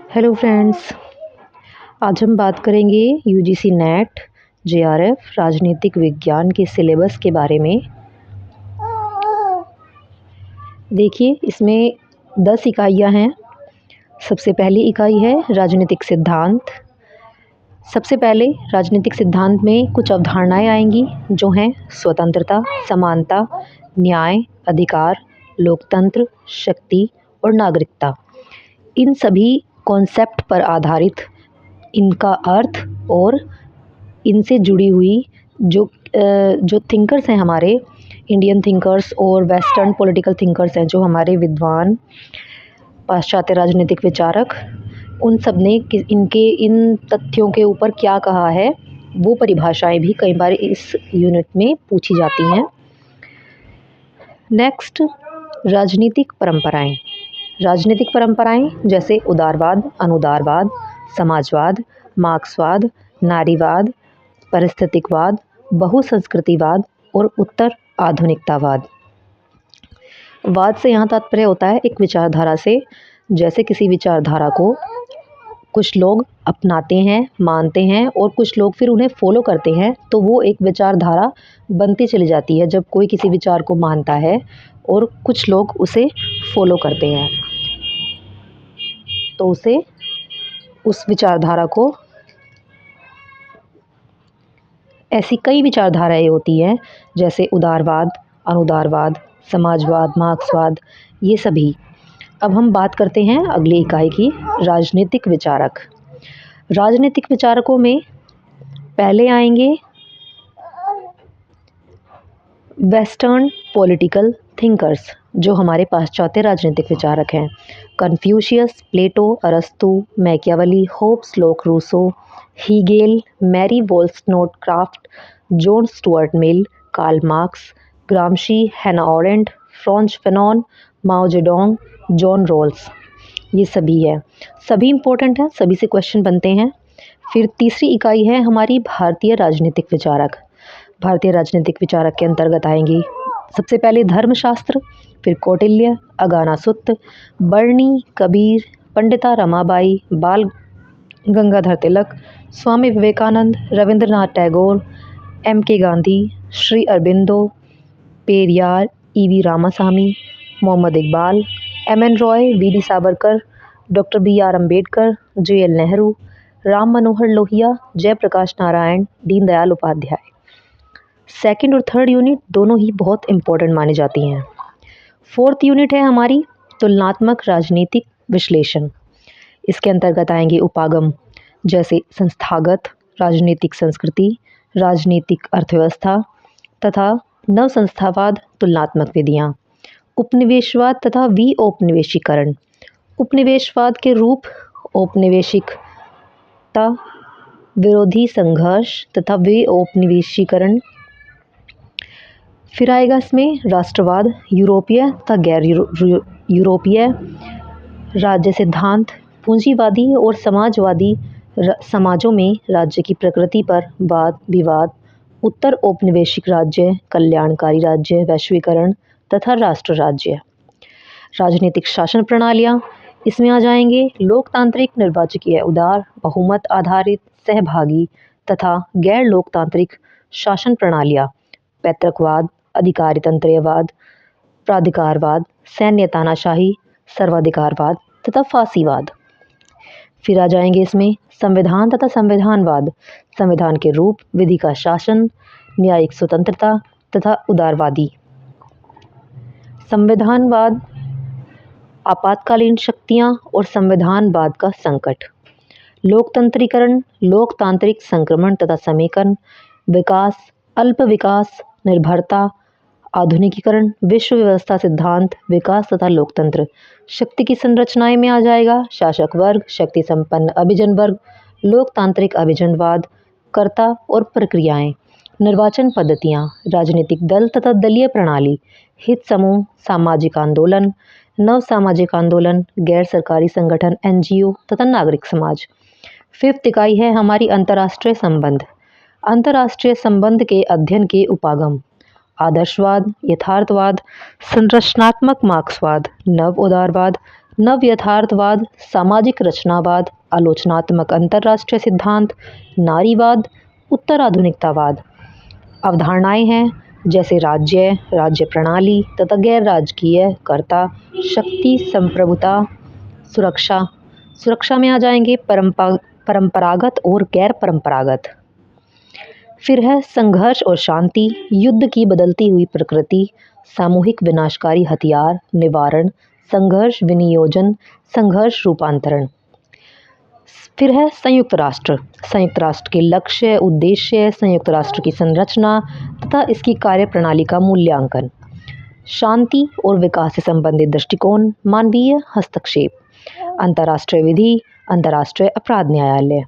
Hello friends. आज हम बात करेंगे यूजीसी नेट जेआरएफ राजनीतिक विज्ञान के सिलेबस के बारे में। देखिए, इसमें 10 इकाइयाँ हैं। सबसे पहली इकाई है राजनीतिक सिद्धांत। सबसे पहले राजनीतिक सिद्धांत में कुछ अवधारणाएं आएंगी जो हैं स्वतंत्रता, समानता, न्याय, अधिकार, लोकतंत्र, शक्ति और नागरिकता। इन सभी कॉन्सेप्ट पर आधारित इनका अर्थ और इनसे जुड़ी हुई जो थिंकर्स हैं, हमारे इंडियन थिंकर्स और वेस्टर्न पॉलिटिकल थिंकर्स हैं, जो हमारे विद्वान पाश्चात्य राजनीतिक विचारक, उन सब ने इनके इन तथ्यों के ऊपर क्या कहा है, वो परिभाषाएं भी कई बार इस यूनिट में पूछी जाती हैं। नेक्स्ट, राजनीतिक परंपराएं। राजनीतिक परंपराएं जैसे उदारवाद, अनुदारवाद, समाजवाद, मार्क्सवाद, नारीवाद, परिस्थितिकवाद, बहुसंस्कृतिवाद और उत्तर आधुनिकतावाद। वाद से यहाँ तात्पर्य होता है एक विचारधारा से। जैसे किसी विचारधारा को कुछ लोग अपनाते हैं, मानते हैं और कुछ लोग फिर उन्हें फॉलो करते हैं, तो वो एक विचारधारा बनती चली जाती है। जब कोई किसी विचार को मानता है और कुछ लोग उसे फॉलो करते हैं, तो उसे उस विचारधारा को, ऐसी कई विचारधाराएं होती हैं जैसे उदारवाद, अनुदारवाद, समाजवाद, मार्क्सवाद, ये सभी। अब हम बात करते हैं अगली इकाई की, राजनीतिक विचारक। राजनीतिक विचारकों में पहले आएंगे वेस्टर्न पॉलिटिकल थिंकर्स, जो हमारे पाश्चात्य राजनीतिक विचारक हैं। कन्फ्यूशियस, प्लेटो, अरस्तु, Machiavelli, Hobbes, Locke, Rousseau, Hegel, Mary Wollstonecraft, John Stuart Mill, Karl Marx, Gramsci, Hannah Arendt, Frantz Fanon, Mao Zedong, John Rawls, ये सभी है। सभी इम्पोर्टेंट हैं, सभी से क्वेश्चन बनते हैं। फिर तीसरी इकाई है हमारी भारतीय राजनीतिक विचारक। भारतीय राजनीतिक विचारक के अंतर्गत आएंगी सबसे पहले धर्मशास्त्र, फिर कौटिल्य, अगानासुत्त, बर्नी, Kabir, Pandita Ramabai, Bal Gangadhar Tilak, Swami Vivekananda, Rabindranath Tagore, M.K. Gandhi, Shri Aurobindo, Periyar, E.V. Ramasamy, Mohammad Iqbal, M.N. Roy, V.D. Savarkar, doctor B.R. Ambedkar, J.L. Nehru, Ram Manohar Lohia, Jayaprakash Narayan, Deendayal Upadhyaya. Second और थर्ड यूनिट दोनों ही बहुत इम्पोर्टेंट मानी जाती हैं। फोर्थ यूनिट है हमारी तुलनात्मक राजनीतिक विश्लेषण। इसके अंतर्गत आएंगे उपागम जैसे संस्थागत राजनीतिक संस्कृति, राजनीतिक अर्थव्यवस्था तथा नवसंस्थावाद, तुलनात्मक विधियाँ, उपनिवेशवाद तथा विऔपनिवेशीकरण। उपनिवेशवाद के रूप औपनिवेशिकता, विरोधी संघर्ष तथा विऔपनिवेशीकरण। फिर आएगा इसमें राष्ट्रवाद, यूरोपीय तथा गैर यूरोपीय राज्य सिद्धांत, पूंजीवादी और समाजवादी समाजों में राज्य की प्रकृति पर वाद विवाद, उत्तर औपनिवेशिक राज्य, कल्याणकारी राज्य, वैश्वीकरण तथा राष्ट्र राज्य। राजनीतिक शासन प्रणालियाँ, इसमें आ जाएंगे लोकतांत्रिक, निर्वाचकीय, उदार, बहुमत आधारित, सहभागी तथा गैर लोकतांत्रिक शासन प्रणालियाँ, पैतृकवाद, अधिकारतंत्रवाद, प्राधिकारवाद, सैन्य तानाशाही, सर्वाधिकारवाद तथा फांसीवाद। फिर आ जाएंगे इसमें संविधान तथा संविधानवाद, संविधान के रूप, विधि का शासन, न्यायिक स्वतंत्रता तथा उदारवादी। संविधानवाद, आपातकालीन शक्तियाँ और संविधानवाद का संकट। लोकतंत्रीकरण, लोकतांत्रिक संक्रमण तथा समेकन, विकास, अल्प विकास, निर्भरता, आधुनिकीकरण, विश्व व्यवस्था सिद्धांत, विकास तथा लोकतंत्र। शक्ति की संरचनाएं में आ जाएगा शासक वर्ग, शक्ति संपन्न अभिजन वर्ग, लोकतांत्रिक अभिजनवाद, कर्ता और प्रक्रियाएं, निर्वाचन पद्धतियां, राजनीतिक दल तथा दलीय प्रणाली, हित समूह, सामाजिक आंदोलन, नव सामाजिक आंदोलन, गैर सरकारी संगठन, NGO तथा नागरिक समाज। फिफ्थ इकाई है हमारी अंतर्राष्ट्रीय संबंध। अंतर्राष्ट्रीय संबंध के अध्ययन के उपागम, आदर्शवाद, यथार्थवाद, संरचनात्मक मार्क्सवाद, नव उदारवाद, नव यथार्थवाद, सामाजिक रचनावाद, आलोचनात्मक अंतर्राष्ट्रीय सिद्धांत, नारीवाद, उत्तराधुनिकतावाद। अवधारणाएं हैं जैसे राज्य, राज्य प्रणाली तथा गैर राजकीय कर्ता, शक्ति, संप्रभुता, सुरक्षा। सुरक्षा में आ जाएंगे परंपरागत और गैर परंपरागत। फिर है संघर्ष और शांति, युद्ध की बदलती हुई प्रकृति, सामूहिक विनाशकारी हथियार, निवारण, संघर्ष विनियोजन, संघर्ष रूपांतरण। फिर है संयुक्त राष्ट्र, संयुक्त राष्ट्र के लक्ष्य, उद्देश्य, संयुक्त राष्ट्र की संरचना तथा इसकी कार्यप्रणाली का मूल्यांकन। शांति और विकास से संबंधित दृष्टिकोण, मानवीय हस्तक्षेप, अंतर्राष्ट्रीय विधि, अंतर्राष्ट्रीय अपराध न्यायालय।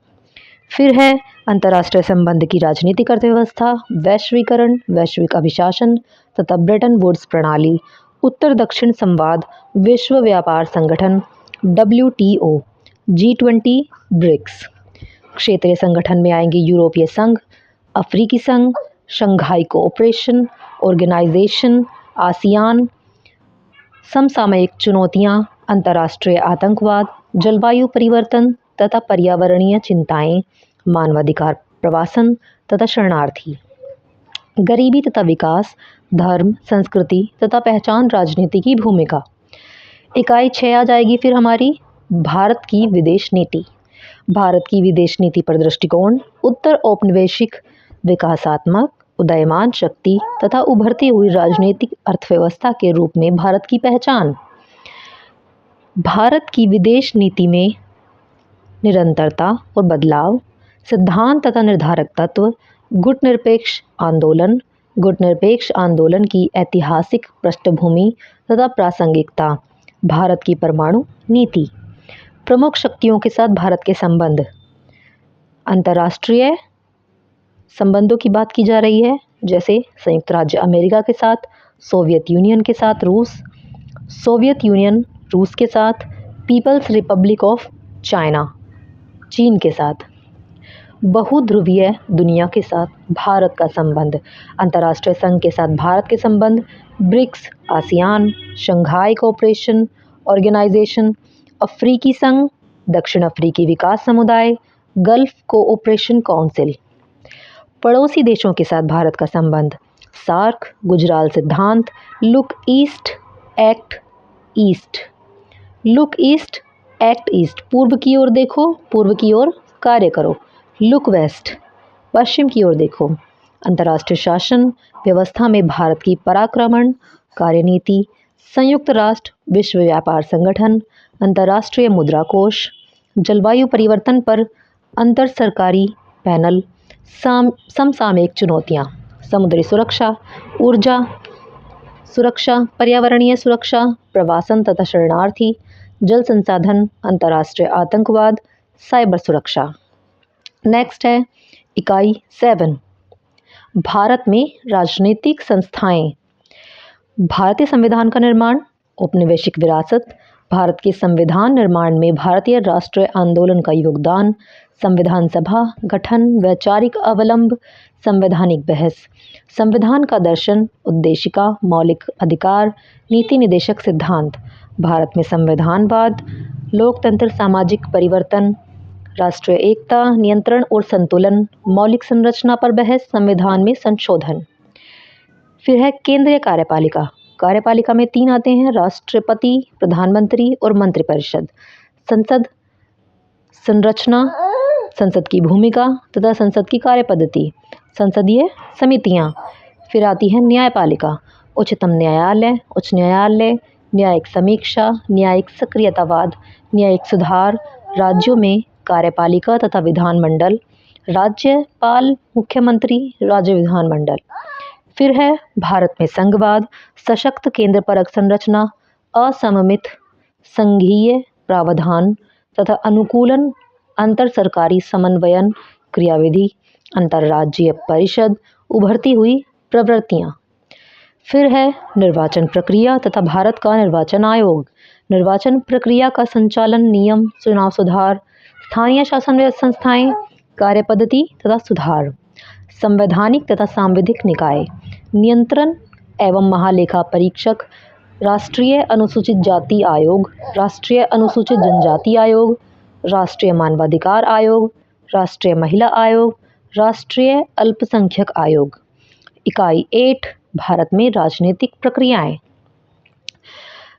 फिर है अंतर्राष्ट्रीय संबंध की राजनीतिक अर्थव्यवस्था, वैश्वीकरण, वैश्विक अभिशासन तथा ब्रेटन वुड्स प्रणाली, उत्तर दक्षिण संवाद, विश्व व्यापार संगठन, WTO, G20, ब्रिक्स। क्षेत्रीय संगठन में आएंगे यूरोपीय संघ, अफ्रीकी संघ, शंघाई कोऑपरेशन ऑर्गेनाइजेशन, आसियान। समसामयिक चुनौतियां, अंतर्राष्ट्रीय आतंकवाद, जलवायु परिवर्तन तथा पर्यावरणीय चिंताएं, मानवाधिकार, प्रवासन तथा शरणार्थी। गरीबी तथा विकास, धर्म, संस्कृति तथा पहचान, राजनीति की भूमिका। इकाई 6 आ जाएगी फिर हमारी भारत की विदेश नीति। भारत की विदेश नीति पर दृष्टिकोण, उत्तर औपनिवेशिक, विकासात्मक, उदयमान शक्ति तथा उभरती हुई राजनीतिक अर्थव्यवस्था के रूप में भारत की पहचान। भारत की विदेश नीति में निरंतरता और बदलाव, सिद्धांत तथा निर्धारक तत्व, गुटनिरपेक्ष आंदोलन, गुटनिरपेक्ष आंदोलन की ऐतिहासिक पृष्ठभूमि तथा प्रासंगिकता, भारत की परमाणु नीति, प्रमुख शक्तियों के साथ भारत के संबंध। अंतर्राष्ट्रीय संबंधों की बात की जा रही है, जैसे संयुक्त राज्य अमेरिका के साथ, सोवियत यूनियन के साथ रूस, सोवियत यूनियन रूस के साथ, पीपल्स रिपब्लिक ऑफ चाइना चीन के साथ। बहुध्रुवीय दुनिया के साथ भारत का संबंध, अंतर्राष्ट्रीय संघ के साथ भारत के संबंध, BRICS, ASEAN, Shanghai Cooperation Organisation, अफ्रीकी संघ, दक्षिण अफ्रीकी विकास समुदाय, गल्फ कोऑपरेशन काउंसिल। पड़ोसी देशों के साथ भारत का संबंध, सार्क, गुजराल सिद्धांत, look east act east, look east act east, पूर्व की ओर देखो, पूर्व की ओर कार्य करो। लुक वेस्ट, पश्चिम की ओर देखो। अंतर्राष्ट्रीय शासन व्यवस्था में भारत की पराक्रमण कार्यनीति, संयुक्त राष्ट्र, विश्व व्यापार संगठन, अंतर्राष्ट्रीय मुद्रा कोष, जलवायु परिवर्तन पर अंतर सरकारी पैनल, समसामयिक चुनौतियाँ, समुद्री सुरक्षा, ऊर्जा सुरक्षा, पर्यावरणीय सुरक्षा, प्रवासन तथा शरणार्थी, जल संसाधन, अंतर्राष्ट्रीय आतंकवाद, साइबर सुरक्षा। नेक्स्ट है इकाई 7, भारत में राजनीतिक संस्थाएं। भारतीय संविधान का निर्माण, औपनिवेशिक विरासत, भारत के संविधान निर्माण में भारतीय राष्ट्रीय आंदोलन का योगदान, संविधान सभा गठन, वैचारिक अवलंब, संवैधानिक बहस, संविधान का दर्शन, उद्देशिका, मौलिक अधिकार, नीति निदेशक सिद्धांत, भारत में संविधानवाद, लोकतंत्र, सामाजिक परिवर्तन, राष्ट्रीय एकता, नियंत्रण और संतुलन, मौलिक संरचना पर बहस, संविधान में संशोधन। फिर है केंद्रीय कार्यपालिका। कार्यपालिका में 3 आते हैं, राष्ट्रपति, प्रधानमंत्री और मंत्रिपरिषद। संसद संरचना, संसद की भूमिका तथा संसद की कार्यपद्धति, संसदीय समितियां। फिर आती है न्यायपालिका, उच्चतम न्यायालय, उच्च न्यायालय, न्यायिक समीक्षा, न्यायिक सक्रियतावाद, न्यायिक सुधार, राज्यों में कार्यपालिका तथा विधानमंडल, राज्यपाल, मुख्यमंत्री, राज्य विधानमंडल। फिर है भारत में संघवाद, सशक्त केंद्र परक संरचना, असममित संघीय प्रावधान तथा अनुकूलन, अंतर सरकारी समन्वयन क्रियाविधि, अंतर्राज्यीय परिषद, उभरती हुई प्रवृत्तियाँ। फिर है निर्वाचन प्रक्रिया तथा भारत का निर्वाचन आयोग, निर्वाचन प्रक्रिया का संचालन, नियम, चुनाव सुधार, स्थानीय शासन संस्थाएं, कार्यपद्धति तथा सुधार, संवैधानिक तथा सांविधिक निकाय, नियंत्रण एवं महालेखा परीक्षक, राष्ट्रीय अनुसूचित जाति आयोग, राष्ट्रीय अनुसूचित जनजाति आयोग, राष्ट्रीय मानवाधिकार आयोग, राष्ट्रीय महिला आयोग, राष्ट्रीय अल्पसंख्यक आयोग। इकाई 8 भारत में राजनीतिक प्रक्रियाएं।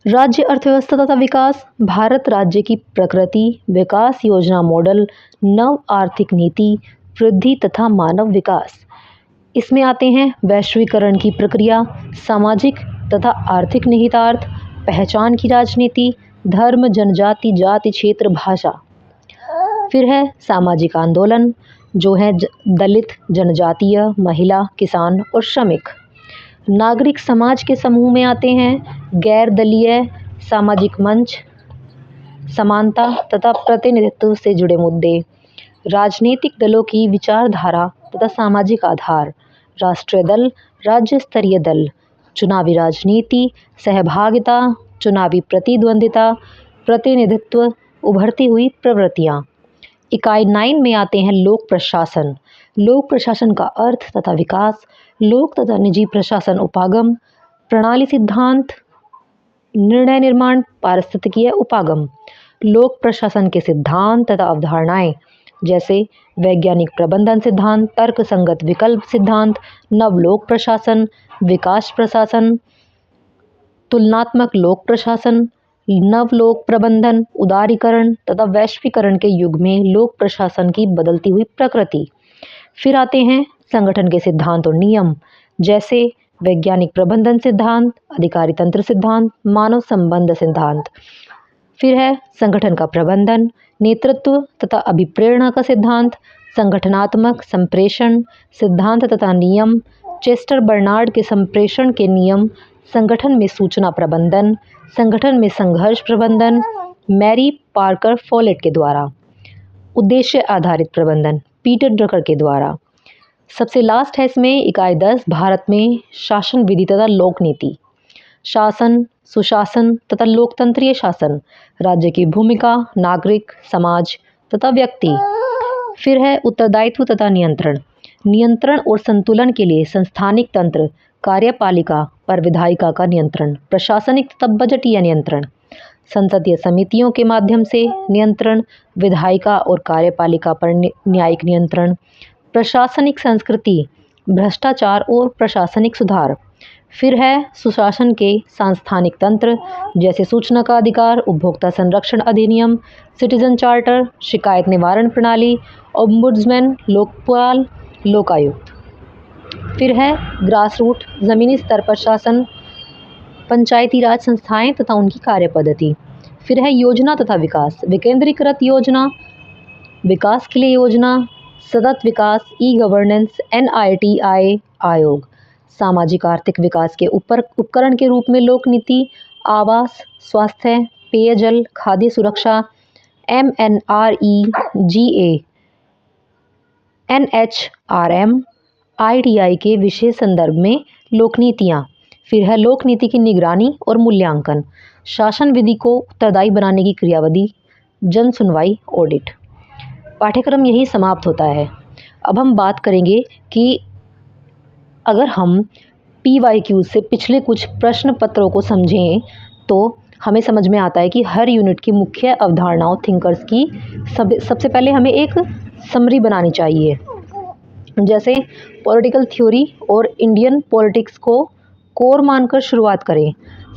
राज्य अर्थव्यवस्था तथा विकास। भारत राज्य की प्रकृति, विकास योजना मॉडल, नव आर्थिक नीति, वृद्धि तथा मानव विकास। इसमें आते हैं वैश्वीकरण की प्रक्रिया, सामाजिक तथा आर्थिक निहितार्थ, पहचान की राजनीति, धर्म, जनजाति, जाति, क्षेत्र, भाषा। फिर है सामाजिक आंदोलन, जो है दलित, जनजातीय, महिला, किसान और श्रमिक। नागरिक समाज के समूह में आते हैं गैर दलीय, सामाजिक मंच, समानता तथा प्रतिनिधित्व से जुड़े मुद्दे। राजनीतिक दलों की विचारधारा तथा सामाजिक आधार। राष्ट्रीय दल, राज्य स्तरीय दल, चुनावी राजनीति, सहभागिता, चुनावी प्रतिद्वंदिता, प्रतिनिधित्व, उभरती हुई प्रवृत्तियाँ। इकाई 9 में आते हैं लोक प्रशासन। लोक प्रशासन का अर्थ तथा विकास, लोक तथा निजी प्रशासन उपागम, प्रणाली सिद्धांत, निर्णय निर्माण, पारिस्थितिकीय उपागम। लोक प्रशासन के सिद्धांत तथा अवधारणाएं जैसे वैज्ञानिक प्रबंधन सिद्धांत, तर्कसंगत विकल्प सिद्धांत, नवलोक प्रशासन, विकास प्रशासन, तुलनात्मक लोक प्रशासन, नवलोक प्रबंधन, उदारीकरण तथा वैश्वीकरण के युग में लोक प्रशासन की बदलती हुई प्रकृति। फिर आते हैं संगठन के सिद्धांत और नियम, जैसे वैज्ञानिक प्रबंधन सिद्धांत, अधिकारी तंत्र सिद्धांत, मानव संबंध सिद्धांत। फिर है संगठन का प्रबंधन, नेतृत्व तथा अभिप्रेरणा का सिद्धांत, संगठनात्मक संप्रेषण सिद्धांत तथा नियम, चेस्टर बर्नार्ड के संप्रेषण के नियम, संगठन में सूचना प्रबंधन, संगठन में संघर्ष प्रबंधन, मैरी पार्कर फॉलेट के द्वारा। उद्देश्य आधारित प्रबंधन, पीटर ड्रकर के द्वारा। सबसे लास्ट है इसमें इकाई 10 भारत में शासन विधि तथा लोक नीति। शासन, सुशासन तथा लोकतंत्रीय शासन, राज्य की भूमिका, नागरिक, समाज तथा व्यक्ति। फिर है उत्तरदायित्व तथा नियंत्रण। नियंत्रण और संतुलन के लिए संस्थानिक तंत्र, कार्यपालिका पर विधायिका का नियंत्रण, प्रशासनिक तथा बजटीय नियंत्रण, संसदीय समितियों के माध्यम से नियंत्रण, विधायिका और कार्यपालिका पर न्यायिक नियंत्रण, प्रशासनिक संस्कृति, भ्रष्टाचार और प्रशासनिक सुधार। फिर है सुशासन के सांस्थानिक तंत्र, जैसे सूचना का अधिकार, उपभोक्ता संरक्षण अधिनियम, सिटीजन चार्टर, शिकायत निवारण प्रणाली, ओम्बुड्समैन, लोकपाल, लोकायुक्त। फिर है ग्रास रूट, ज़मीनी स्तर पर शासन, पंचायती राज संस्थाएं तथा उनकी कार्यपद्धति। फिर है योजना तथा विकास, विकेंद्रीकृत योजना, विकास के लिए योजना, सतत विकास, ई गवर्नेंस, NITI आयोग। सामाजिक आर्थिक विकास के उपकरण के रूप में लोक नीति, आवास, स्वास्थ्य, पेयजल, खाद्य सुरक्षा, MNREGA, NHRM, ITI के विशेष संदर्भ में लोक नीतियाँ। फिर है लोक नीति की निगरानी और मूल्यांकन, शासन विधि को उत्तरदायी बनाने की क्रियाविधि, जन सुनवाई, ऑडिट। पाठ्यक्रम यही समाप्त होता है। अब हम बात करेंगे कि अगर हम PYQ से पिछले कुछ प्रश्न पत्रों को समझें तो हमें समझ में आता है कि हर यूनिट की मुख्य अवधारणाओं थिंकर्स की सबसे पहले हमें एक समरी बनानी चाहिए। जैसे पॉलिटिकल थ्योरी और इंडियन पॉलिटिक्स को कोर मानकर शुरुआत करें।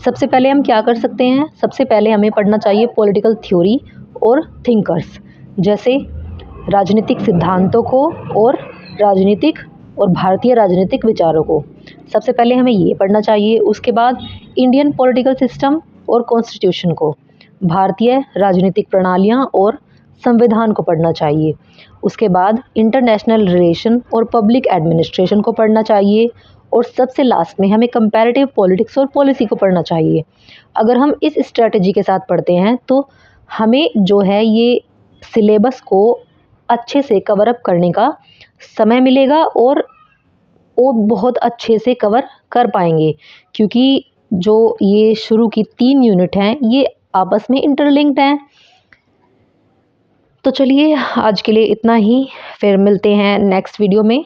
सबसे पहले हम क्या कर सकते हैं, सबसे पहले हमें पढ़ना चाहिए पॉलिटिकल थ्योरी और थिंकर्स, जैसे राजनीतिक सिद्धांतों को और राजनीतिक और भारतीय राजनीतिक विचारों को। सबसे पहले हमें ये पढ़ना चाहिए। उसके बाद इंडियन पॉलिटिकल सिस्टम और कॉन्स्टिट्यूशन को, भारतीय राजनीतिक प्रणालियाँ और संविधान को पढ़ना चाहिए। उसके बाद इंटरनेशनल रिलेशन और पब्लिक एडमिनिस्ट्रेशन को पढ़ना चाहिए। और सबसे लास्ट में हमें कंपैरेटिव पॉलिटिक्स और पॉलिसी को पढ़ना चाहिए। अगर हम इस स्ट्रेटजी के साथ पढ़ते हैं तो हमें जो है ये सिलेबस को अच्छे से कवर अप करने का समय मिलेगा और वो बहुत अच्छे से कवर कर पाएंगे, क्योंकि जो ये शुरू की 3 यूनिट हैं ये आपस में इंटरलिंक्ड हैं। तो चलिए आज के लिए इतना ही, फिर मिलते हैं नेक्स्ट वीडियो में।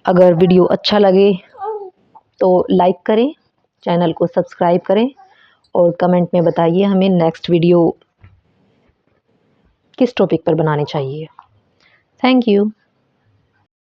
अगर वीडियो अच्छा लगे तो लाइक करें, चैनल को सब्सक्राइब करें और कमेंट में बताइए हमें नेक्स्ट वीडियो किस टॉपिक पर बनानी चाहिए। Thank you.